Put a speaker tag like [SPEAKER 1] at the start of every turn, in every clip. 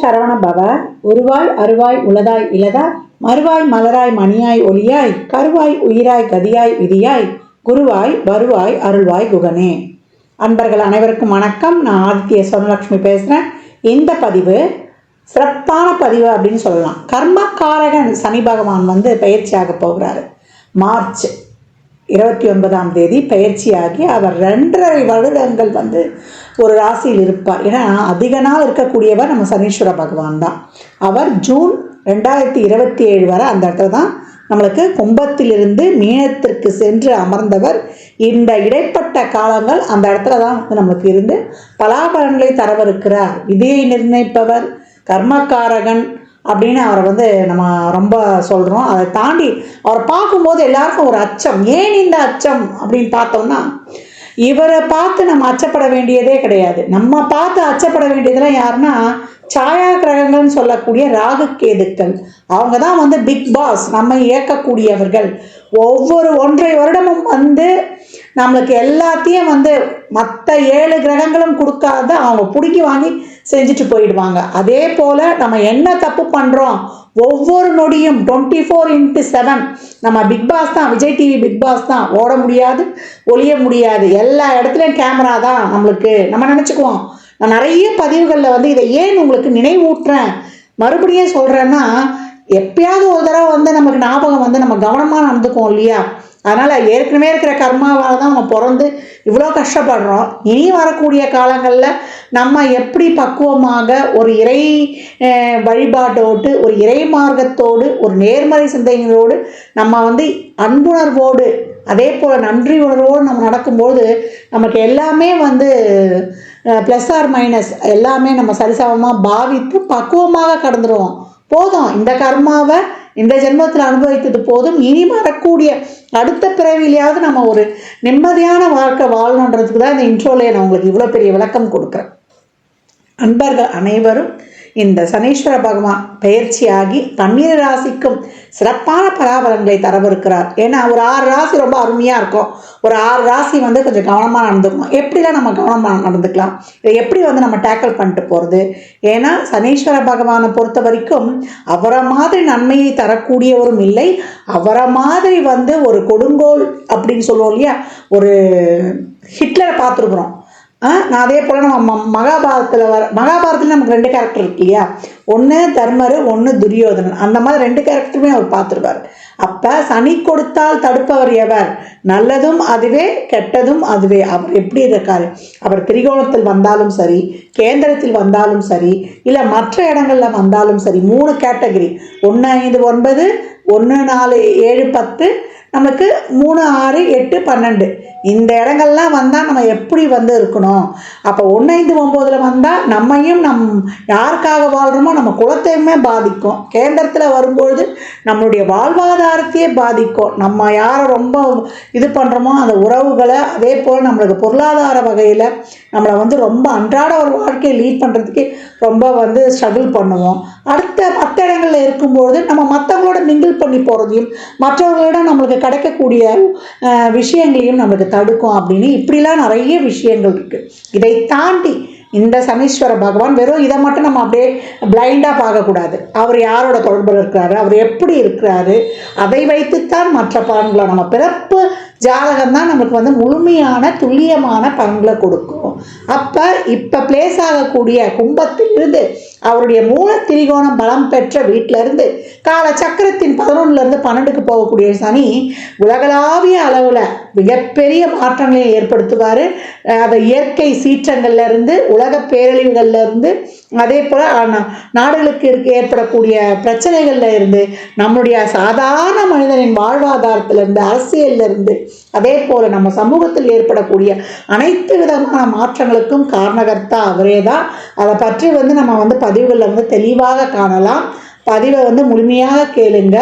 [SPEAKER 1] சரவண பவ. உருவாய் அருவாய் உளதாய் இலதாய் மறுவாய் மலராய் மணியாய் ஒளியாய் கருவாய் உயிராய் கதியாய் விதியாய் குருவாய் வருவாய் அருள்வாய் குகனே. அன்பர்கள் அனைவருக்கும் வணக்கம். நான் ஆதித்ய சோனலட்சுமி பேசுகிறேன். இந்த பதிவு சிறப்பான பதிவு அப்படின்னு சொல்லலாம். கர்மக்காரகன் சனி பகவான் பயிற்சியாக போகிறாரு. மார்ச் 29 பயிற்சியாகி அவர் 2.5 வருடங்கள் ஒரு ராசியில் இருப்பார். ஏன்னா அதிக நாள் இருக்கக்கூடியவர் நம்ம சனீஸ்வர பகவான் தான். அவர் ஜூன் 2027 வரை அந்த இடத்துல தான் நம்மளுக்கு கும்பத்திலிருந்து மீனத்திற்கு சென்று அமர்ந்தவர். இந்த இடைப்பட்ட காலங்கள் அந்த இடத்துல தான் நம்மளுக்கு இருந்து பலாபலன்களை தரவிருக்கிறார். விதியை நிர்ணயிப்பவர், கர்மக்காரகன் அப்படின்னு அவரை நம்ம ரொம்ப சொல்கிறோம். அதை தாண்டி அவரை பார்க்கும்போது எல்லாருக்கும் ஒரு அச்சம். ஏன் இந்த அச்சம் அப்படின்னு பார்த்தோம்னா, இவரை பார்த்து நம்ம அச்சப்பட வேண்டியதே கிடையாது. நம்ம பார்த்து அச்சப்பட வேண்டியதெல்லாம் யாருன்னா சாயா கிரகங்கள்னு சொல்லக்கூடிய ராகு கேதுக்கள். அவங்க தான் பிக் பாஸ், நம்ம இயக்கக்கூடியவர்கள். ஒவ்வொரு 1.5 வருடமும் நம்மளுக்கு எல்லாத்தையும் மற்ற 7 கிரகங்களும் கொடுக்காத அவங்க பிடிக்கி வாங்கி செஞ்சுட்டு போயிடுவாங்க. அதே போல் நம்ம என்ன தப்பு பண்ணுறோம், ஒவ்வொரு நொடியும் 24x7 நம்ம பிக் பாஸ் தான். விஜய் டிவி பிக் பாஸ் தான். ஓட முடியாது, ஒளிய முடியாது, எல்லா இடத்துலையும் கேமரா தான் நம்மளுக்கு. நம்ம நினச்சிக்குவோம். நான் நிறைய பதிவுகளில் இதை ஏன் உங்களுக்கு நினைவூட்டுறேன், மறுபடியும் சொல்கிறேன்னா, எப்பயாவது ஒரு தடவை நமக்கு ஞாபகம் நம்ம கவனமாக நடந்துக்குவோம் இல்லையா? அதனால் ஏற்கனவே இருக்கிற கர்மாவால் தான் நம்ம பிறந்து இவ்வளோ கஷ்டப்படுறோம். இனி வரக்கூடிய காலங்களில் நம்ம எப்படி பக்குவமாக ஒரு இறை வழிபாட்டோடு, ஒரு இறை மார்க்கத்தோடு, ஒரு நேர்மறை சிந்தனைகளோடு, நம்ம அன்புணர்வோடு, அதே போல் நன்றி உணர்வோடு நம்ம நடக்கும்போது நமக்கு எல்லாமே ப்ளஸ் ஆர் மைனஸ் எல்லாமே நம்ம சரிசமமாக பாவித்து பக்குவமாக கடந்துருவோம். போதும், இந்த கர்மாவை இந்த ஜென்மத்தில் அனுபவித்தது போதும். இனி வரக்கூடிய அடுத்த பிறவிலையாவது நம்ம ஒரு நிம்மதியான வாழ்க்கை வாழணுன்றதுக்கு தான் இந்த இன்ட்ரோலே நான் உங்களுக்கு இவ்வளோ பெரிய விளக்கம் கொடுக்குறேன். அன்பர்கள் அனைவரும் இந்த சனீஸ்வர பகவான் பயிற்சியாகி 12 ராசிக்கும் சிறப்பான பலாபலன்களை தரவிருக்கிறார். ஏன்னா ஒரு 6 ராசி ரொம்ப அருமையாக இருக்கும். ஒரு 6 ராசி கொஞ்சம் கவனமாக நடந்துக்கணும். எப்படிலாம் நம்ம கவனமாக நடந்துக்கலாம், இதை எப்படி நம்ம டேக்கிள் பண்ணிட்டு போகிறது? ஏன்னா சனீஸ்வர பகவானை பொறுத்த வரைக்கும் அவரை மாதிரி நன்மையை தரக்கூடியவரும் இல்லை. அவரை மாதிரி ஒரு கொடுங்கோல் அப்படின்னு சொல்லுவோம் இல்லையா, ஒரு ஹிட்லரை பார்த்துருக்குறோம். நான் அதே போல் நம்ம மகாபாரதத்தில் நமக்கு 2 கேரக்டர் இருக்கு இல்லையா, ஒன்று தர்மர், ஒன்று துரியோதனன். அந்த மாதிரி 2 கேரக்டருமே அவர் பார்த்துருவார். அப்போ சனி கொடுத்தால் தடுப்பவர் எவர்? நல்லதும் அதுவே, கெட்டதும் அதுவே. அவர் எப்படி இருக்காரு? அவர் திரிகோணத்தில் வந்தாலும் சரி, கேந்திரத்தில் வந்தாலும் சரி, இல்லை மற்ற இடங்களில் வந்தாலும் சரி, 3 கேட்டகரி, 1, 5, 9, 1, 4, 7, 10, நமக்கு 3, 6, 8, 12 இந்த இடங்கள்லாம் வந்தால் நம்ம எப்படி இருக்கணும்? அப்போ 1, 5, 9 வந்தால் நம்மையும் யாருக்காக வாழ்கிறோமோ நம்ம குலத்தையுமே பாதிக்கும். கேந்திரத்தில் வரும்பொழுது நம்மளுடைய வாழ்வாதாரத்தையே பாதிக்கும். நம்ம யாரை ரொம்ப இது பண்ணுறோமோ அந்த உறவுகளை, அதே போல் நம்மளுக்கு பொருளாதார வகையில் நம்மளை ரொம்ப அன்றாட ஒரு வாழ்க்கையை லீட் பண்ணுறதுக்கு ரொம்ப ஸ்ட்ரகிள் பண்ணுவோம். அடுத்த மற்ற இடங்களில் இருக்கும்பொழுது நம்ம மற்றவங்களோட மிங்கிள் பண்ணி போகிறதையும் மற்றவங்களோட நம்மளுக்கு கிடைக்கக்கூடிய விஷயங்களையும் நம்மளுக்கு தடுக்கும். அப்படின்னு இப்படிலாம் நிறைய விஷயங்கள் இருக்குது. இதை தாண்டி இந்த சனீஸ்வர பகவான் வெறும் இதை மட்டும் நம்ம அப்படியே பிளைண்டாக பார்க்கக்கூடாது. அவர் யாரோட தொடர்பில் இருக்கிறாரு, அவர் எப்படி இருக்கிறாரு, அதை வைத்துத்தான் மற்ற பலன்களை, நம்ம பிறப்பு ஜாதகம் தான் நமக்கு முழுமையான துல்லியமான பலன்களை கொடுக்கும். அப்போ இப்போ பிளேஸ் ஆகக்கூடிய கும்பத்திலிருந்து அவருடைய மூல திரிகோணம் பலம் பெற்ற வீட்டிலிருந்து கால சக்கரத்தின் 11லேருந்து 12க்கு போகக்கூடிய சனி உலகளாவிய அளவில் மிகப்பெரிய மாற்றங்களை ஏற்படுத்துவார். அதை இயற்கை சீற்றங்கள்லேருந்து, உலக பேரழிவுகள்லேருந்து, அதே போல் நாடுகளுக்கு ஏற்படக்கூடிய பிரச்சனைகள்ல இருந்து, நம்மளுடைய சாதாரண மனிதனின் வாழ்வாதாரத்திலிருந்து, அரசியலிருந்து, அதே போல் நம்ம சமூகத்தில் ஏற்படக்கூடிய அனைத்து விதமான மாற்றங்களுக்கும் காரணகர்த்தா அவரே தான். அதை பற்றி நம்ம பதிவுகளில் தெளிவாக காணலாம். பதிவை முழுமையாக கேளுங்க.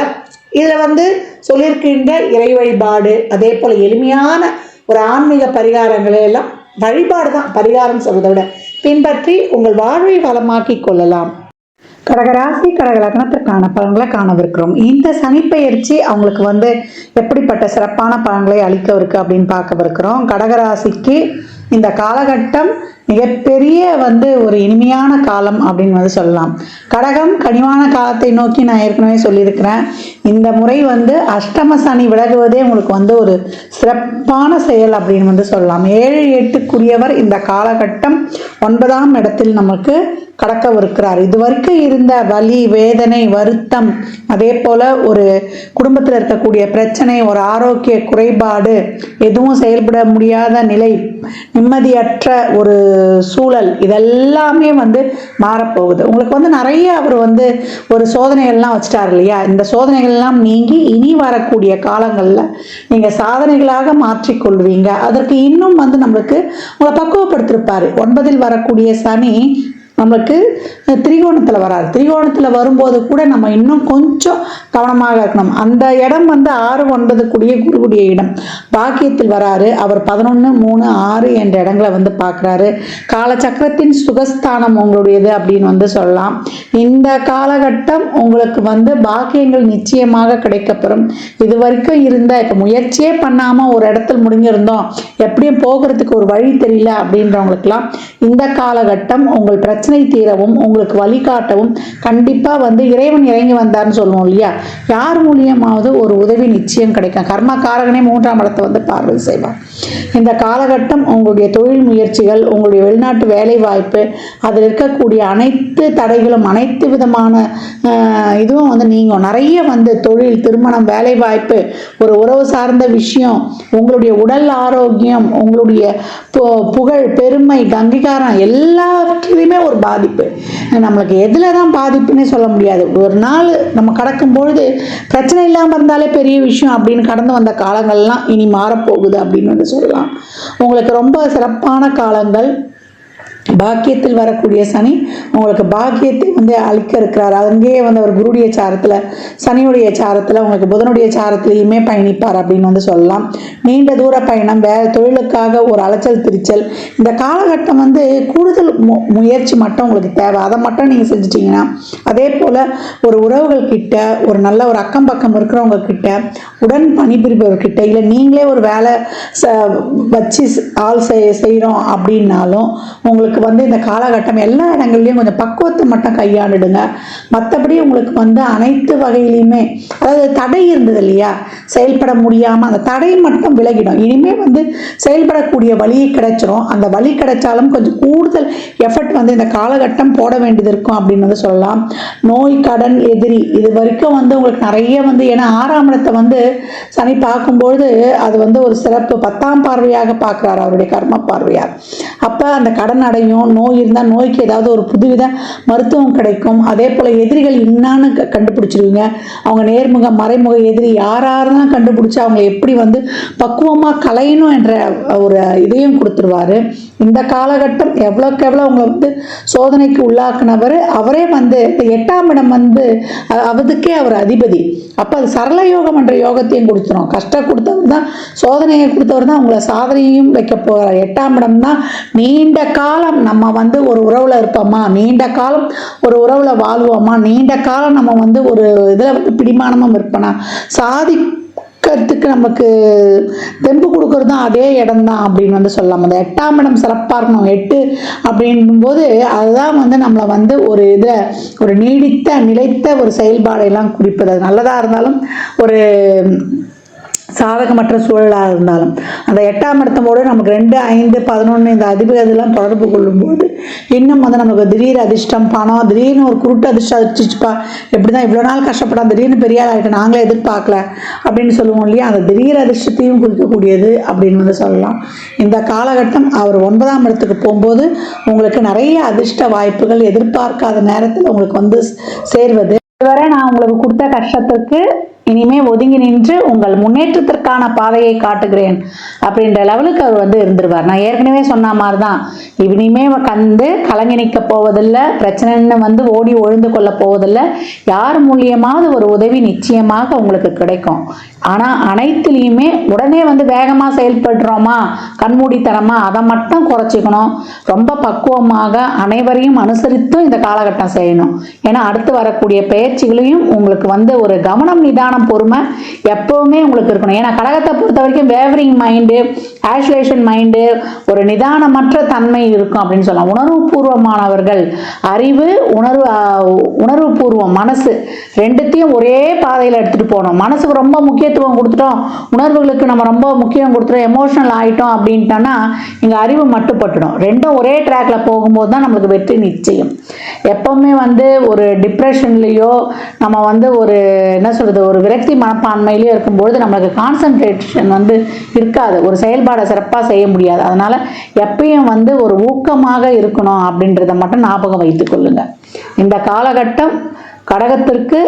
[SPEAKER 1] இதில் சொல்லியிருக்கின்ற இறை வழிபாடு, அதே போல் எளிமையான ஒரு ஆன்மீக பரிகாரங்களை எல்லாம், வழிபாடு தான் பரிகாரம் சொல்வதை விட, பின்பற்றி உங்கள் வாழ்வை வளமாக்கி கொள்ளலாம். கடகராசி கடக லக்னத்திற்கான பலன்களை காணவிருக்கிறோம். இந்த சனிப்பெயர்ச்சி அவங்களுக்கு எப்படிப்பட்ட சிறப்பான பலன்களை அளிக்கவிருக்கு அப்படின்னு பார்க்கவிருக்கிறோம். கடகராசிக்கு இந்த காலகட்டம் மிகப்பெரிய ஒரு இனிமையான காலம் அப்படின்னு சொல்லலாம். கடகம் கனிவான காலத்தை நோக்கி நான் ஏற்கனவே சொல்லியிருக்கிறேன். இந்த முறை அஷ்டம சனி விலகுவதே உங்களுக்கு ஒரு சிறப்பான செயல் அப்படின்னு சொல்லலாம். 7 8க்குரியவர் இந்த காலகட்டம் 9ஆம் இடத்தில் நமக்கு கடக்கவிருக்கிறார். இதுவரைக்கும் இருந்த வலி, வேதனை, வருத்தம், அதே போல ஒரு குடும்பத்தில் இருக்கக்கூடிய பிரச்சனை, ஒரு ஆரோக்கிய குறைபாடு, எதுவும் செயல்பட முடியாத நிலை, நிம்மதியற்ற ஒரு சூழல், இதெல்லாமே மாறப்போகுது. உங்களுக்கு நிறைய அவர் ஒரு சோதனைகள்லாம் வச்சுட்டார் இல்லையா? இந்த சோதனைகள்லாம் நீங்கி இனி வரக்கூடிய காலங்களில் நீங்கள் சாதனைகளாக மாற்றிக்கொள்வீங்க. அதற்கு இன்னும் நம்மளுக்கு உங்களை பக்குவப்படுத்திருப்பாரு. 9இல் வரக்கூடிய சனி நம்மளுக்கு திரிகோணத்தில் வராது. திரிகோணத்தில் வரும்போது கூட நம்ம இன்னும் கொஞ்சம் கவனமாக இருக்கணும். அந்த இடம் 6 9 கூடிய குருவுடைய இடம். பாக்கியத்தில் வராரு. அவர் 11 3 6 என்ற இடங்களை பார்க்குறாரு. காலச்சக்கரத்தின் சுகஸ்தானம் உங்களுடையது அப்படின்னு சொல்லலாம். இந்த காலகட்டம் உங்களுக்கு பாக்கியங்கள் நிச்சயமாக கிடைக்கப்பெறும். இது வரைக்கும் இருந்த இப்போ முயற்சியே பண்ணாமல் ஒரு இடத்துல முடிஞ்சிருந்தோம், எப்படியும் போகிறதுக்கு ஒரு வழி தெரியல அப்படின்றவங்களுக்கெல்லாம் இந்த காலகட்டம் உங்கள் பிரச்சனை தீரவும் உங்களுக்கு வழிகாட்டவும் கண்டிப்பாக இறைவன் இறங்கி வந்தார்னு சொல்லுவோம் இல்லையா? யார் மூலியமாவது ஒரு உதவி நிச்சயம் கிடைக்கும். கர்மகாரகனே 3ஆம் இடத்தை பார்வை செய்வார். இந்த காலகட்டம் உங்களுடைய தொழில் முயற்சிகள், உங்களுடைய வெளிநாட்டு வேலை வாய்ப்பு, அதில் இருக்கக்கூடிய அனைத்து தடைகளும், அனைத்து விதமான இதுவும் நீங்கும். நிறைய தொழில், திருமணம், வேலை வாய்ப்பு, ஒரு உறவு சார்ந்த விஷயம், உங்களுடைய உடல் ஆரோக்கியம், உங்களுடைய புகழ், பெருமை, அங்கீகாரம், எல்லாத்துலேயுமே ஒரு பாதிப்பு. நம்மளுக்கு எதில் தான் பாதிப்புன்னே சொல்ல முடியாது. ஒரு நாள் நம்ம கடக்கும்பொழுது பிரச்சனை இல்லாமல் இருந்தாலே பெரிய விஷயம் அப்படின்னு கடந்து வந்த காலங்கள்லாம் இனி மாறப்போகுது அப்படின்னு சொல்லலாம். உங்களுக்கு ரொம்ப சிறப்பான காலங்கள். பாக்கியத்தில் வரக்கூடிய சனி உங்களுக்கு பாக்கியத்தை அளிக்க இருக்கிறார். அங்கேயே அவர் குருடைய சாரத்தில், சனியுடைய சாரத்தில், உங்களுக்கு புதனுடைய சாரத்திலையுமே பயணிப்பார் அப்படின்னு சொல்லலாம். நீண்ட தூர பயணம், வேற தொழிலுக்காக ஒரு அலைச்சல் திருச்சல், இந்த காலகட்டம் கூடுதல் முயற்சி மட்டும் உங்களுக்கு தேவை. அதை மட்டும் நீங்கள் செஞ்சிட்டிங்கன்னா, அதே போல் ஒரு உறவுகள் கிட்ட, ஒரு நல்ல ஒரு அக்கம் பக்கம் இருக்கிறவங்க கிட்ட, உடன் பணிபுரிபவர்கிட்ட, இல்லை நீங்களே ஒரு வேலை வச்சு ஆள் செய்கிறோம் அப்படின்னாலும் உங்களுக்கு இந்த காலகட்டம் எல்லா இடங்கள்லையும் கொஞ்சம் பக்குவத்தை மட்டும் கையாண்டுடுங்க. மற்றபடி உங்களுக்கு அனைத்து வகையிலையுமே, அதாவது தடை இருந்தது இல்லையா, செயல்பட முடியாமல் அந்த தடை மட்டும் விலகிடும். இனிமே செயல்படக்கூடிய வழி கிடைச்சிரும். அந்த வழி கிடைச்சாலும் கொஞ்சம் கூடுதல் எஃபர்ட் இந்த காலகட்டம் போட வேண்டியது இருக்கும் அப்படின்னு சொல்லலாம். நோய், கடன், எதிரி, இது வரைக்கும் உங்களுக்கு நிறைய ஏன்னா 6ஆம் இடத்தை சனி பார்க்கும்பொழுது அது ஒரு சிறப்பு 10ஆம் பார்வையாக பார்க்குறாரு, அவருடைய கர்ம பார்வையார். அப்போ அந்த கடன் அடையும், நோய் இருந்தால் நோய்க்கு ஏதாவது ஒரு புதுவித மருத்துவம் கிடைக்கும். அதே போல் எதிரிகள் இன்னான்னு கண்டுபிடிச்சிருவீங்க. அவங்க நேர்முக மறைமுக எதிரி யாராருதான் கண்டுபிடிச்சி அவங்க எப்படி பக்குவமாக கலையணும் என்ற ஒரு இதையும் கொடுத்துருவாரு. இந்த காலகட்டம் எவ்வளோக்கு எவ்வளோ அவங்க சோதனைக்கு உள்ளாக்குனவர் அவரே 8ஆம் இடம் அவதுக்கே அவர் அதிபதி. அப்போ அது சரள யோகம் என்ற யோகத்தையும் கொடுத்துரும். கஷ்டம் கொடுத்தவர் தான், சோதனையை கொடுத்தவர் தான் உங்களை சாதனையும் வைக்க போகிறார். 8ஆம் இடம் தான் நீண்ட காலம் நம்ம ஒரு உறவில் இருப்போமா, நீண்ட காலம் ஒரு உறவில் வாழ்வோமா, நீண்ட காலம் நம்ம ஒரு இதில் பிடிமானமும் இருப்போனா, சாதிக்கிறதுக்கு நமக்கு தெம்பு கொடுக்கறது தான் அதே இடம் தான் அப்படின்னு சொல்லலாம். அந்த 8ஆம் இடம் சிறப்பாக இருக்கணும். 8 அப்படின்போது அதுதான் நம்மளை ஒரு இதில் ஒரு நீடித்த நிலைத்த ஒரு செயல்பாடையெல்லாம் குறிப்பது. அது நல்லதாக இருந்தாலும் ஒரு சாதகமற்ற சூழலாக இருந்தாலும் அந்த 8ஆம் இடத்தோடு நமக்கு 2 5 11 இந்த அதிபதியெல்லாம் தொடர்பு கொள்ளும்போது இன்னும் நமக்கு திடீர் அதிர்ஷ்டம், பணம், திடீர்னு ஒரு குருட்டு அதிர்ஷ்டம் அதிர்ச்சிச்சுப்பா, எப்படி தான் இவ்வளோ நாள் கஷ்டப்படாம திடீர்னு பெரிய ஆள் ஆகிட்டு நாங்களே எதிர்பார்க்கல அப்படின்னு சொல்லுவோம் இல்லையா? அந்த திடீர் அதிர்ஷ்டத்தையும் குறிக்கக்கூடியது அப்படின்னு சொல்லலாம். இந்த காலகட்டம் அவர் 9ஆம் இடத்துக்கு போகும்போது உங்களுக்கு நிறைய அதிர்ஷ்ட வாய்ப்புகள் எதிர்பார்க்காத நேரத்தில் உங்களுக்கு சேர்வது. இதுவரை நான் உங்களுக்கு கொடுத்த கஷ்டத்திற்கு இனிமே ஒதுங்கி நின்று உங்கள் முன்னேற்றத்திற்கான பாதையை காட்டுகிறேன் அப்படின்ற லெவலுக்கு அவர் இருந்துருவார். நான் ஏற்கனவே சொன்ன மாதிரி தான், இனிமே கலங்கி நிற்க போவதில்லை, பிரச்சனைன்னு ஓடி ஒழிந்து கொள்ள போவதில்லை. யார் மூலியமாவது ஒரு உதவி நிச்சயமாக உங்களுக்கு கிடைக்கும். ஆனால் அனைத்துலேயுமே உடனே வேகமாக செயல்படுறோமா, கண்மூடித்தனமா, அதை மட்டும் குறைச்சிக்கணும். ரொம்ப பக்குவமாக அனைவரையும் அனுசரித்தும் இந்த காலகட்டம் செய்யணும். ஏன்னா அடுத்து வரக்கூடிய பயிற்சிகளையும் உங்களுக்கு ஒரு கவனம் நிதானம்
[SPEAKER 2] நிதானம், பொறுமை எப்பவுமே உங்களுக்கு இருக்கணும். ஏன்னா கடகத்தை பொறுத்த வரைக்கும் வேவரிங் மைண்டு, ஆஷுலேஷன் மைண்டு, ஒரு நிதானமற்ற தன்மை இருக்கும் அப்படின்னு சொல்லலாம். உணர்வுபூர்வமானவர்கள், அறிவு, உணர்வுபூர்வம், மனசு ரெண்டுத்தையும் ஒரே பாதையில் எடுத்துட்டு போகணும். மனசுக்கு ரொம்ப முக்கியத்துவம் கொடுத்துட்டோம், உணர்வுகளுக்கு நம்ம ரொம்ப முக்கியம் கொடுத்துட்டோம், எமோஷனல் ஆகிட்டோம் அப்படின்ட்டோன்னா இங்கே அறிவு மட்டுப்பட்டுடும். ரெண்டும் ஒரே ட்ராக்ல போகும்போது தான் நம்மளுக்கு வெற்றி நிச்சயம். எப்பவுமே ஒரு டிப்ரெஷன்லேயோ நம்ம ஒரு என்ன சொல்கிறது, ஒரு விரக்தி மனப்பான்மையிலையோ இருக்கும்பொழுது நம்மளுக்கு கான்சன்ட்ரேஷன் இருக்காது, ஒரு செயல்பாடை சிறப்பாக செய்ய முடியாது. அதனால் எப்பயும் ஒரு ஊக்கமாக இருக்கணும் அப்படின்றத மட்டும் ஞாபகம் வைத்துக் கொள்ளுங்க. இந்த காலகட்டம் கடகத்திற்கு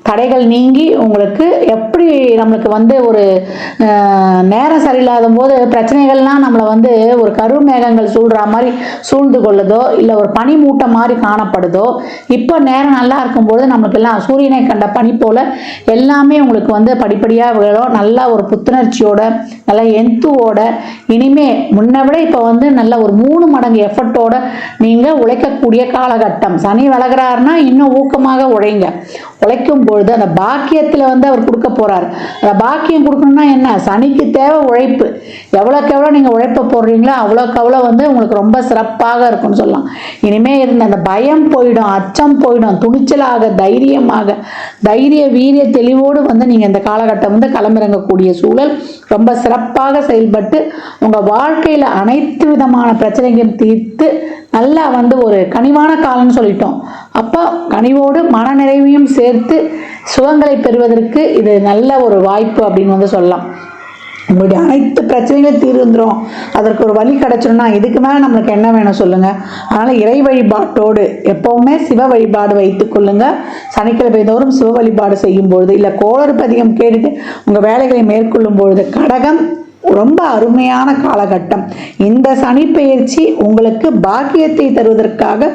[SPEAKER 2] தடைகள் நீங்கி உங்களுக்கு எப்படி நம்மளுக்கு ஒரு நேரம் சரியில்லாத போது பிரச்சனைகள்லாம் நம்மளை ஒரு கருமேகங்கள் சூழ்ற மாதிரி சூழ்ந்து கொள்ளுதோ, இல்லை ஒரு பனி மூட்டை மாதிரி காணப்படுதோ, இப்போ நேரம் நல்லா இருக்கும்போது நம்மளுக்கு எல்லாம் சூரியனை கண்ட பனி போல எல்லாமே உங்களுக்கு படிப்படியாக விழும். நல்லா ஒரு புத்துணர்ச்சியோட, நல்லா எந்துவோட, இனிமே முன்ன விட இப்போ நல்ல ஒரு 3 மடங்கு எஃபர்ட்டோட நீங்கள் உழைக்கக்கூடிய காலகட்டம். சனி விலகிறாருன்னா இன்னும் ஊக்கமாக உழைங்க. உழைக்கும் பொழுது அந்த பாக்கியத்தில் அவர் கொடுக்க போறார். அந்த பாக்கியம் கொடுக்கணும்னா என்ன, சனிக்கு தேவை உழைப்பு. எவ்வளோக்கு எவ்வளோ நீங்கள் உழைப்ப போடுறீங்களோ அவ்வளோக்கு அவ்வளோ உங்களுக்கு ரொம்ப சிறப்பாக இருக்கும்னு சொல்லலாம். இனிமே இருந்த அந்த பயம் போயிடும், அச்சம் போயிடும், துணிச்சலாக, தைரியமாக, தைரிய வீரிய தெளிவோடு நீங்கள் இந்த காலகட்டம் களமிறங்கக்கூடிய சூழல் ரொம்ப சிறப்பாக செயல்பட்டு உங்கள் வாழ்க்கையில் அனைத்து விதமான பிரச்சனைகளையும் தீர்த்து நல்லா ஒரு கனிவான காலம்னு சொல்லிட்டோம். அப்போ கனிவோடு மன நிறைவையும் சேர்த்து சுகங்களை பெறுவதற்கு இது நல்ல ஒரு வாய்ப்பு அப்படின்னு சொல்லலாம். உங்களுடைய அனைத்து பிரச்சனைகளும் தீர்ந்துடும், அதற்கு ஒரு வழி கிடைச்சிடும்னா இதுக்கு மேலே நம்மளுக்கு என்ன வேணும் சொல்லுங்கள். அதனால் இறை வழிபாட்டோடு எப்போவுமே சிவ வழிபாடு வைத்துக் கொள்ளுங்க. சனிக்கிழமை தோறும் சிவ வழிபாடு செய்யும் பொழுது, இல்லை கோளறு பதிகம் கேட்டுட்டு உங்கள் வேலைகளை மேற்கொள்ளும் பொழுது கடகம் ரொம்ப அருமையான காலகட்டம். இந்த சனி பெயர்ச்சி உங்களுக்கு பாக்கியத்தை தருவதற்காக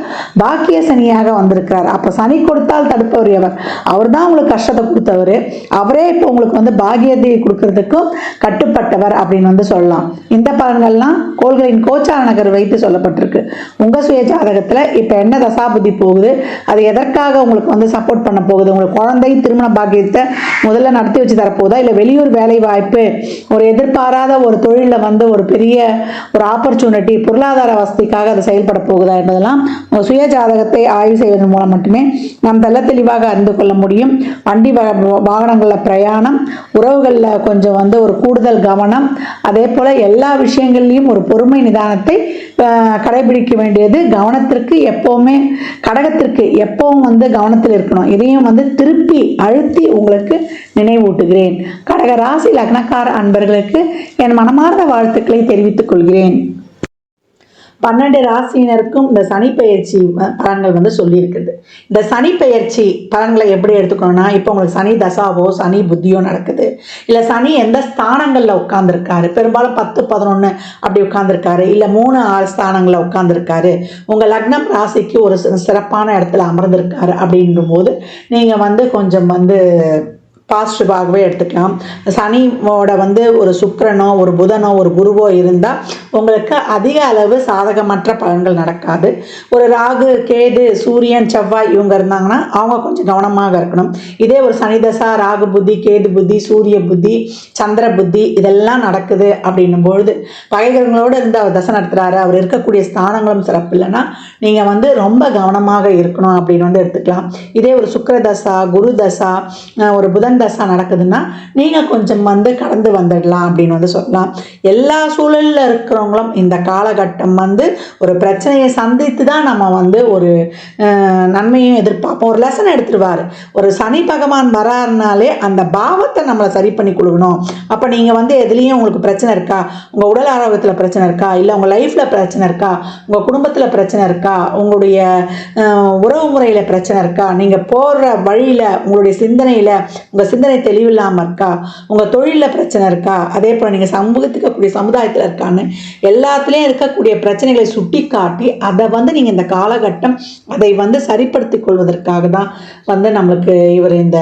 [SPEAKER 2] பாக்கிய சனியாக வந்திருக்கிறார். அப்போ சனி கொடுத்தால் தடுப்பவர் எவர்? அவர் தான் உங்களுக்கு கஷ்டத்தை கொடுத்தவர். அவரே இப்போ உங்களுக்கு பாக்கியத்தை கொடுக்கறதுக்கும் கட்டுப்பட்டவர் அப்படின்னு சொல்லலாம். இந்த பலன்கள்லாம் கோள்களின் கோச்சார நகர் வைத்து சொல்லப்பட்டிருக்கு. உங்கள் சுய ஜாதகத்தில் இப்போ என்ன தசாபுத்தி போகுது, அது எதற்காக உங்களுக்கு சப்போர்ட் பண்ண போகுது, உங்களுக்கு குழந்தை திருமண பாக்கியத்தை முதல்ல நடத்தி வச்சு தரப்போதா, இல்லை வெளியூர் வேலை வாய்ப்பு, ஒரு எதிர்பாராத ஒரு தொழிலில் ஒரு பெரிய ஒரு ஆப்பர்ச்சுனிட்டி, பொருளாதார வசதிக்காக அது செயல்பட போகுதா என்பதெல்லாம் உங்கள் சுய ஜாதகத்தை ஆய்வு செய்வதன் மூலம் மட்டுமே நாம் தெல்ல தெளிவாக அறிந்து கொள்ள முடியும். வண்டி வாகனங்களில் பிரயாணம், உறவுகளில் கொஞ்சம் ஒரு கூடுதல் கவனம், அதே போல் எல்லா விஷயங்கள்லையும் ஒரு பொறுமை நிதானத்தை கடைபிடிக்க வேண்டியது கவனத்திற்கு எப்போவுமே, கடகத்திற்கு எப்பவும் கவனத்தில் இருக்கணும். இதையும் திருப்பி அழுத்தி உங்களுக்கு நினைவூட்டுகிறேன். கடக ராசி லக்னக்கார அன்பர்களுக்கு என் மனமார்ந்த வாழ்த்துக்களை தெரிவித்துக் கொள்கிறேன். 12 ராசியினருக்கும் இந்த சனி பெயர்ச்சி பலன்கள் சொல்லியிருக்குது. இந்த சனி பெயர்ச்சி பலன்களை எப்படி எடுத்துக்கணும்னா, இப்போ உங்களுக்கு சனி தசாவோ சனி புத்தியோ நடக்குது, இல்லை சனி எந்த ஸ்தானங்களில் உட்கார்ந்துருக்காரு, பெரும்பாலும் 10, 11 அப்படி உட்கார்ந்துருக்காரு, இல்லை 3, 6 ஸ்தானங்களில் உட்கார்ந்துருக்காரு, உங்கள் லக்னம் ராசிக்கு ஒரு சிறப்பான இடத்துல அமர்ந்திருக்காரு அப்படின்னும் போது நீங்கள் கொஞ்சம் பாசிட்டிவாகவே எடுத்துக்கலாம். சனியோட ஒரு சுக்கிரனோ ஒரு புதனோ ஒரு குருவோ இருந்தால் உங்களுக்கு அதிக அளவு சாதகமற்ற பலன்கள் நடக்காது. ஒரு ராகு, கேது, சூரியன், செவ்வாய் இவங்க இருந்தாங்கன்னா அவங்க கொஞ்சம் கவனமாக இருக்கணும். இதே ஒரு சனி தசா, ராகு புத்தி, கேது புத்தி, சூரிய புத்தி, சந்திர புத்தி இதெல்லாம் நடக்குது அப்படின்னும் பொழுது பகைகளோடு இருந்து அவர் தசை நடத்துகிறாரு, அவர் இருக்கக்கூடிய ஸ்தானங்களும் சிறப்பு இல்லைன்னா நீங்கள் ரொம்ப கவனமாக இருக்கணும் அப்படின்னு எடுத்துக்கலாம். இதே ஒரு சுக்கிர தசா, குரு தசா, ஒரு புதன் தசா நடக்குதுன்னா நீங்கள் கொஞ்சம் கடந்து வந்துடலாம் அப்படின்னு சொல்லலாம். எல்லா சூழலில் இருக்கிறவங்களும் இந்த காலகட்டம் ஒரு பிரச்சனையை சந்தித்து தான் நம்ம ஒரு நன்மையும் எதிர்பார்ப்போம். ஒரு லெசன் எடுத்துருவார். ஒரு சனி பகவான் வராருனாலே அந்த பாவத்தை நம்மளை சரி பண்ணி கொடுக்கணும். அப்போ நீங்கள் எதுலேயும் உங்களுக்கு பிரச்சனை இருக்கா, உங்கள் உடல் ஆரோக்கியத்தில் பிரச்சனை இருக்கா, இல்லை உங்கள் லைஃப்பில் பிரச்சனை இருக்கா, உங்கள் குடும்பத்தில் பிரச்சனை இருக்கா, உங்களுடைய உறவு முறையில் பிரச்சனை இருக்கா, நீங்கள் போகிற வழியில் உங்களுடைய சிந்தனையில் உங்கள் சிந்தனை தெளிவில்லாமல் இருக்கா, உங்கள் தொழிலில் பிரச்சனை இருக்கா, அதே போல் நீங்கள் சமூகத்துக்கக்கூடிய சமுதாயத்தில் இருக்கான்னு எல்லாத்துலேயும் இருக்கக்கூடிய பிரச்சனைகளை சுட்டி காட்டி அதை நீங்கள் இந்த காலகட்டம் அதை சரிப்படுத்தி கொள்வதற்காக தான் நம்மளுக்கு இவர் இந்த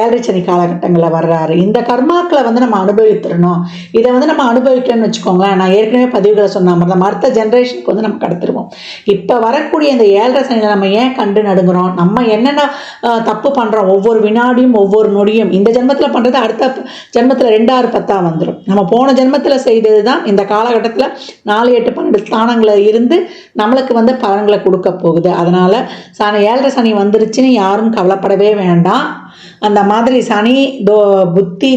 [SPEAKER 2] 7 சனி காலகட்டங்களில் வர்றாரு. இந்த கர்மாக்களை நம்ம அனுபவித்துடணும். இதை நம்ம அனுபவிக்கணும்னு வச்சுக்கோங்களேன், நான் ஏற்கனவே பதிவுகளை சொன்ன மாதிரி தான் அடுத்த ஜென்ரேஷனுக்கு நம்ம கடத்திடுவோம். இப்போ வரக்கூடிய இந்த 7 சனியில் நம்ம ஏன் கண்டு நடுங்குறோம், நம்ம என்னென்ன தப்பு பண்ணுறோம், ஒவ்வொரு வினாடியும் ஒவ்வொரு நொடியும்
[SPEAKER 1] மறுபடியும் இந்த ஜென்மத்தில் பண்ணுறது அடுத்த ஜென்மத்தில் 2 6 10 வந்துடும். நம்ம போன ஜென்மத்தில் செய்தது தான் இந்த காலகட்டத்தில் 4 8 12 ஸ்தானங்களில் இருந்து நம்மளுக்கு வந்து பலன்களை கொடுக்க போகுது. அதனால் ஏழரை சனி வந்துருச்சுன்னு யாரும் கவலைப்படவே வேண்டாம். அந்த மாதிரி சனி புத்தி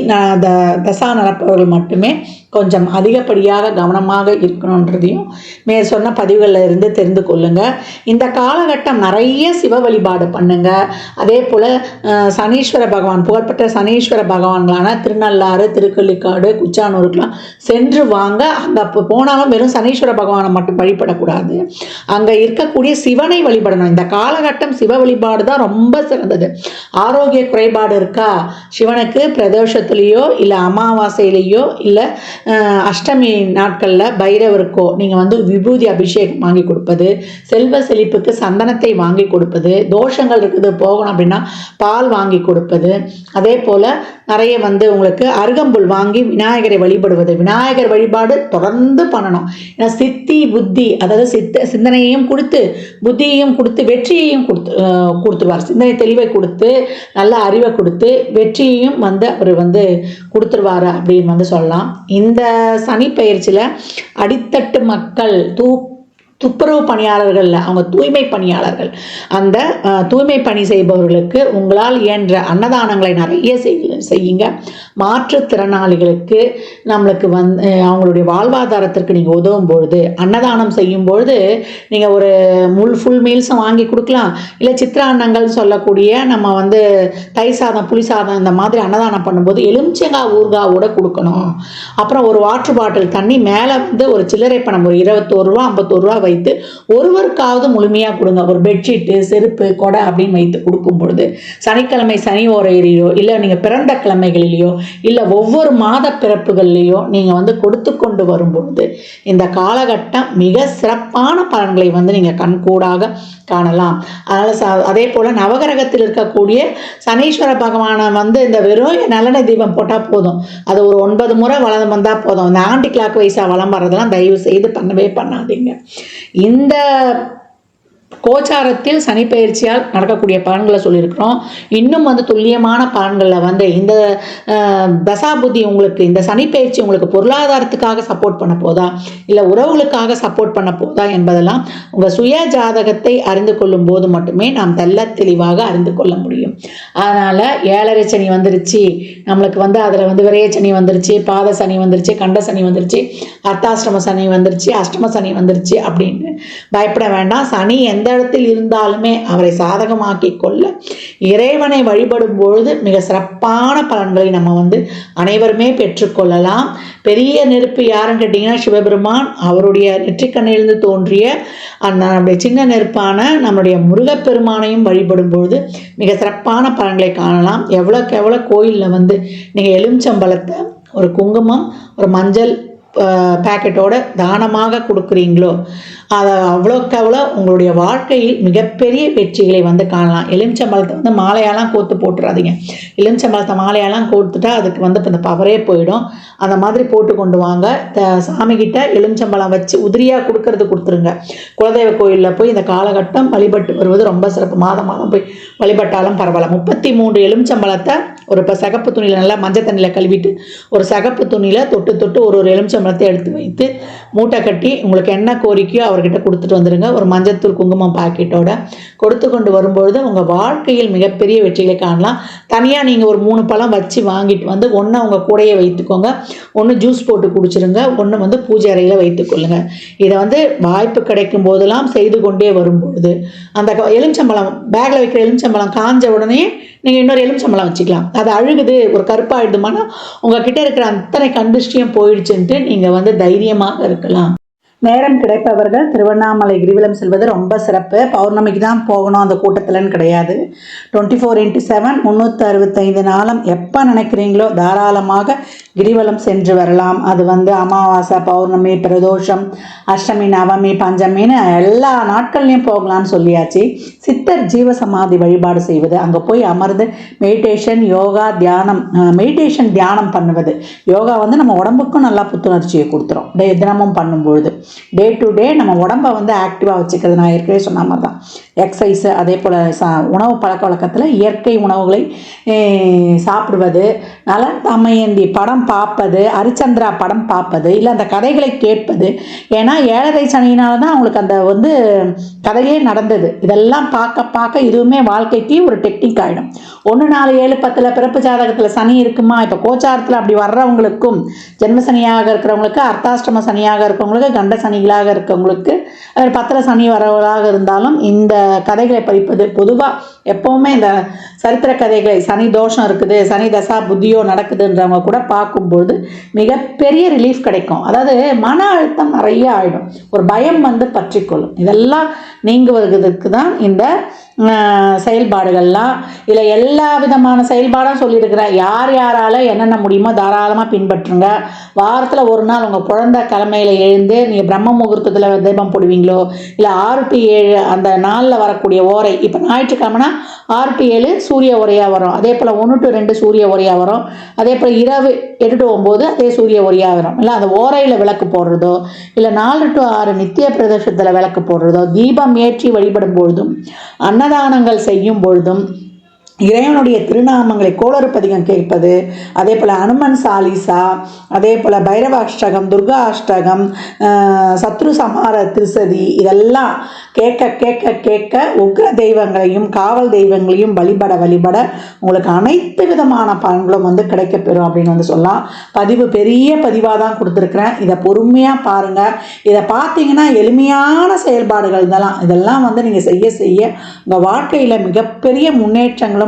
[SPEAKER 1] தசா நடப்பவர்கள் மட்டுமே கொஞ்சம் அதிகப்படியாக கவனமாக இருக்கணுன்றதையும் மேற் சொன்ன பதிவுகளில் இருந்து தெரிந்து கொள்ளுங்க. இந்த காலகட்டம் நிறைய சிவ வழிபாடு பண்ணுங்க. அதே போல் சனீஸ்வர பகவான், புகழ்பெற்ற சனீஸ்வர பகவான்களான திருநள்ளாறு, திருக்கள்ளிக்காடு, குச்சானூருக்கெலாம் சென்று வாங்க. அங்கே போனாலும் வெறும் சனீஸ்வர பகவானை மட்டும் வழிபடக்கூடாது, அங்கே இருக்கக்கூடிய சிவனை வழிபடணும். இந்த காலகட்டம் சிவ வழிபாடு தான் ரொம்ப சிறந்தது. ஆரோக்கிய குறைபாடு இருக்கா, சிவனுக்கு பிரதோஷத்துலேயோ இல்லை அமாவாசையிலேயோ இல்லை அஷ்டமி நாட்களில் பைரவருக்கோ நீங்கள் வந்து விபூதி அபிஷேகம் வாங்கி கொடுப்பது, செல்வ செழிப்புக்கு சந்தனத்தை வாங்கி கொடுப்பது, தோஷங்கள் இருக்குது போகணும் அப்படின்னா பால் வாங்கி கொடுப்பது, அதே போல் நிறைய வந்து உங்களுக்கு அருகம்புல் வாங்கி விநாயகரை வழிபடுவது. விநாயகர் வழிபாடு தொடர்ந்து பண்ணணும். ஏன்னா சித்தி புத்தி, அதாவது சிந்தனையையும் கொடுத்து புத்தியையும் கொடுத்து வெற்றியையும் கொடுத்துருவார். சிந்தனை தெளிவை கொடுத்து நல்ல அறிவை கொடுத்து வெற்றியையும் வந்து அவர் வந்து கொடுத்துருவார் அப்படின்னு வந்து சொல்லலாம். இந்த சனி பயிற்சியில் அடித்தட்டு மக்கள் துப்புரவு பணியாளர்கள், அவங்க தூய்மை பணியாளர்கள், அந்த தூய்மை பணி செய்பவர்களுக்கு உங்களால் இயன்ற அன்னதானங்களை நிறைய செய்யுங்க. மாற்றுத்திறனாளிகளுக்கு நம்மளுக்கு வந்து அவங்களுடைய வாழ்வாதாரத்திற்கு நீங்கள் உதவும் பொழுது, அன்னதானம் செய்யும் பொழுது நீங்கள் ஒரு ஃபுல் மீல்ஸும் வாங்கி கொடுக்கலாம். இல்லை சித்திரான்னங்கள் சொல்லக்கூடிய நம்ம வந்து தயிர் சாதம், புளி சாதம் இந்த மாதிரி அன்னதானம் பண்ணும்போது எலுமிச்சங்காய் ஊறுகாவோட கொடுக்கணும். அப்புறம் ஒரு வாட்டர் பாட்டில் தண்ணி மேலே வந்து ஒரு சில்லறை பணம் ஒரு 21 ரூபா 51 ரூபா வைத்து ஒருவருக்காவது முழுமையாக கொடுங்க. ஒரு பெட்ஷீட்டு, செருப்பு, கொடை அப்படின்னு வைத்து கொடுக்கும் பொழுது சனிக்கிழமை சனி ஓரையிலையோ இல்லை நீங்கள் பிறந்த கிழமைகளிலேயோ இல்லை ஒவ்வொரு மாத பிறப்புகள்லையோ நீங்கள் வந்து கொடுத்து கொண்டு வரும்பொழுது இந்த காலகட்டம் மிக சிறப்பான பலன்களை வந்து நீங்கள் கண்கூடாக காணலாம். அதனால் அதே போல் நவகிரகத்தில் இருக்கக்கூடிய சனீஸ்வர பகவானை வந்து இந்த வெறும் நல்லெண்ணெய் தீபம் போட்டால் போதும், அது ஒரு 9 முறை வளம் வந்தால் போதும். இந்த ஆன்டி கிளாக் வைஸாக வளம் வர்றதெல்லாம் தயவு செய்து பண்ணவே பண்ணாதீங்க. இந்த கோச்சாரத்தில் சனி பயிற்சியால் நடக்கக்கூடிய பலன்களை சொல்லியிருக்கிறோம். இன்னும் வந்து துல்லியமான பலன்களில் வந்து இந்த தசாபுத்தி உங்களுக்கு, இந்த சனி பயிற்சி உங்களுக்கு பொருளாதாரத்துக்காக சப்போர்ட் பண்ண போதா இல்லை உறவுகளுக்காக சப்போர்ட் பண்ண போதா என்பதெல்லாம் உங்கள் சுய ஜாதகத்தை அறிந்து கொள்ளும் போது மட்டுமே நாம் தெல்ல தெளிவாக அறிந்து கொள்ள முடியும். அதனால் 7.5 சனி வந்துருச்சு நம்மளுக்கு வந்து, அதில் வந்து விரைய சனி வந்துருச்சு, பாத சனி வந்துருச்சு, கண்ட சனி வந்துருச்சு, அர்த்தாஷ்டம சனி வந்துருச்சு, அஷ்டம சனி வந்துருச்சு அப்படின்னு பயப்பட வேண்டாம். சனி எந்த இடத்தில் இருந்தாலுமே அவரை சாதகமாக்கி கொள்ள இறைவனை வழிபடும் பொழுது மிக சிறப்பான பலன்களை நம்ம வந்து அனைவருமே பெற்றுக்கொள்ளலாம். பெரிய நெருப்பு யாருன்னு கேட்டிங்கன்னா சிவபெருமான். அவருடைய நெற்றிக்கண்ணிலிருந்து தோன்றிய அந்த நம்முடைய சின்ன நெருப்பான நம்முடைய முருகப்பெருமானையும் வழிபடும் பொழுது மிக சிறப்பான பலன்களை காணலாம். எவ்வளோக்கு எவ்வளோ கோயிலில் வந்து நீங்கள் எலுமிச்சம்பழத்தை, ஒரு குங்குமம், ஒரு மஞ்சள் பேக்கெட்டோட தானமாக கொடுக்குறீங்களோ அதை அவ்வளோக்கு அவ்வளோ உங்களுடைய வாழ்க்கையில் மிகப்பெரிய வெற்றிகளை வந்து காணலாம். எலுமிச்சம்பழத்தை வந்து மாலையாலாம் கோத்து போட்டுறாதீங்க. எலுமிச்சம்பழத்தை மாலையாலாம் கோத்துட்டா அதுக்கு வந்து இப்போ இந்த பவரே போயிடும். அந்த மாதிரி போட்டு கொண்டு வாங்க. சாமிகிட்ட எலுமிச்சம்பழம் வச்சு உதிரியாக கொடுத்துருங்க. குலதெய்வ கோயிலில் போய் இந்த காலகட்டம் வழிபட்டு வருவது ரொம்ப சிறப்பு. மாதம் போய் வழிபட்டாலும் பரவாயில்ல. 33 எலுமிச்சம்பழத்தை ஒரு சகப்பு துணியில் நல்லா மஞ்சள் தண்ணியில் கழுவிட்டு ஒரு சகப்பு துணியில் தொட்டு ஒரு எலுமிச்சம்பழத்தை எடுத்து வைத்து மூட்டை கட்டி உங்களுக்கு என்ன கோரிக்கையோ அவர்கிட்ட கொடுத்துட்டு வந்துடுங்க. ஒரு மஞ்சத்தூள் குங்குமம் பாக்கெட்டோட கொடுத்து கொண்டு வரும்பொழுது உங்கள் வாழ்க்கையில் மிகப்பெரிய வெற்றிகளை காணலாம். தனியாக நீங்கள் ஒரு 3 பழம் வச்சு வாங்கிட்டு வந்து ஒன்று உங்கள் கூடையை வைத்துக்கோங்க, ஒன்று ஜூஸ் போட்டு குடிச்சிருங்க, ஒன்று வந்து பூஜை அறையில் வைத்துக்கொள்ளுங்க. இதை வந்து வாய்ப்பு கிடைக்கும் போதெல்லாம் செய்து கொண்டே வரும்பொழுது அந்த எலுமிச்சம்பழம் பேக்கில் வைக்கிற எலுமிச்சம்பழம் காஞ்ச உடனே நீங்கள் இன்னொரு எலுமிச்சம்பழம் வச்சுக்கலாம். அது அழுகுது, ஒரு கருப்பாயிடுமானா உங்ககிட்ட இருக்கிற அத்தனை கண்டிஷ்டியும் போயிடுச்சுன்ட்டு நீங்கள் வந்து தைரியமாக இருக்கலாம். நேரம் கிடைப்பவர்கள் திருவண்ணாமலை கிரிவலம் செல்வது ரொம்ப சிறப்பு. பௌர்ணமிக்கு தான் போகணும் அந்த கூட்டத்தில்னு கிடையாது. 24x7 365 நாளும் எப்போ நினைக்கிறீங்களோ தாராளமாக கிரிவலம் சென்று வரலாம். அது வந்து அமாவாசை, பௌர்ணமி, பிரதோஷம், அஷ்டமி, நவமி, பஞ்சமின்னு எல்லா நாட்கள்லையும் போகலான்னு சொல்லியாச்சு. சித்தர் ஜீவசமாதி வழிபாடு செய்வது, அங்கே போய் அமர்ந்து மெடிடேஷன், யோகா, தியானம், தியானம் பண்ணுவது. யோகா வந்து நம்ம உடம்புக்கும் நல்லா புத்துணர்ச்சியை கொடுத்துரும் தினமும் பண்ணும்பொழுது.
[SPEAKER 2] டே டு டே நம்ம உடம்பை வந்து ஆக்டிவாக வச்சுக்கிறது. நான் ஏற்கனவே சொன்ன மாதிரி தான் எக்ஸசைஸு, அதே போல் உணவு பழக்க வழக்கத்தில் இயற்கை உணவுகளை சாப்பிடுவது, நலன் தமயந்தி படம் பார்ப்பது, ஹரிச்சந்திரா படம் பார்ப்பது, இல்லை அந்த கதைகளை கேட்பது. ஏன்னா 7.5 சனியினால தான் அவங்களுக்கு அந்த வந்து கதையே நடந்தது. இதெல்லாம் பார்க்க பார்க்க இதுவுமே வாழ்க்கைக்கு ஒரு டெக்னிக் ஆகிடும். 1, 4, 7, 10 பிறப்பு ஜாதகத்தில் சனி இருக்குமா, இப்போ கோச்சாரத்தில் அப்படி வர்றவங்களுக்கும், ஜென்ம சனியாக இருக்கிறவங்களுக்கு, அர்த்தாஷ்டம சனியாக இருக்கிறவங்களுக்கு, கண்ட சனிகளாக இருக்கிறவங்களுக்கு, 10 சனி வரவர்களாக இருந்தாலும் இந்த கதைகளை படிப்பது பொதுவாக எப்போவுமே இந்த சரித்திர கதைகளை, சனி தோஷம் இருக்குது, சனி தசா புத்தியோ நடக்குதுன்றவங்க கூட பார்க்கும்போது மிகப்பெரிய ரிலீஃப் கிடைக்கும். அதாவது மன அழுத்தம் நிறைய ஆகிடும், ஒரு பயம் வந்து பற்றிக்கொள்ளும். இதெல்லாம் நீங்குவதற்கு தான் இந்த செயல்பாடுகள்லாம். இதில் எல்லா விதமான செயல்பாடும் சொல்லியிருக்கிறேன். யார் யாரால் என்னென்ன முடியுமோ தாராளமாக பின்பற்றுங்க. வாரத்தில் ஒரு நாள் உங்கள் குழந்தை கிழமையில் எழுந்து நீங்கள் பிரம்ம முகூர்த்தத்தில் தீபம் போடுவீங்களோ, இல்லை 6 to 7 அந்த நாளில் வரக்கூடிய ஓரை, இப்போ ஞாயிற்றுக்கிழமைனா 6 to 7 சூரிய ஓரையாக வரும். அதே போல் 1 to 2 சூரிய ஓரையாக வரும். அதே போல் இரவு 8 to 9 அதே சூரிய ஓரையாக வரும். இல்லை அந்த ஓரையில் விளக்கு போடுறதோ, இல்லை 4 to 6 நித்திய பிரதேசத்தில் விளக்கு போடுறதோ, தீபம் ஏற்றி வழிபடும் பொழுதும், அன்னதானங்கள் செய்யும் பொழுதும், இறைவனுடைய திருநாமங்களை கோளறு பதிகம் கேட்பது, அதே போல் அனுமன் சாலிசா, அதே போல் பைரவ அஷ்டகம், துர்கா அஷ்டகம், சத்ரு சமார திருசதி, இதெல்லாம் கேட்க கேட்க கேட்க உக்ர தெய்வங்களையும் காவல் தெய்வங்களையும் வழிபட வழிபட உங்களுக்கு அனைத்து விதமான பலன்களும் வந்து கிடைக்கப்பெறும் அப்படின்னு வந்து சொல்லலாம். பதிவு பெரிய பதிவாக தான் கொடுத்துருக்குறேன். இதை பொறுமையாக பாருங்கள். இதை பார்த்தீங்கன்னா எளிமையான செயல்பாடுகள் இதெல்லாம் வந்து நீங்கள் செய்ய செய்ய உங்கள் வாழ்க்கையில் மிகப்பெரிய முன்னேற்றங்களும்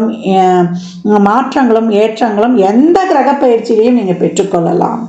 [SPEAKER 2] மாற்றங்களும் ஏற்றங்களும் எந்த கிரக பயிற்சியிலையும் நீங்கள் பெற்றுக்கொள்ளலாம்.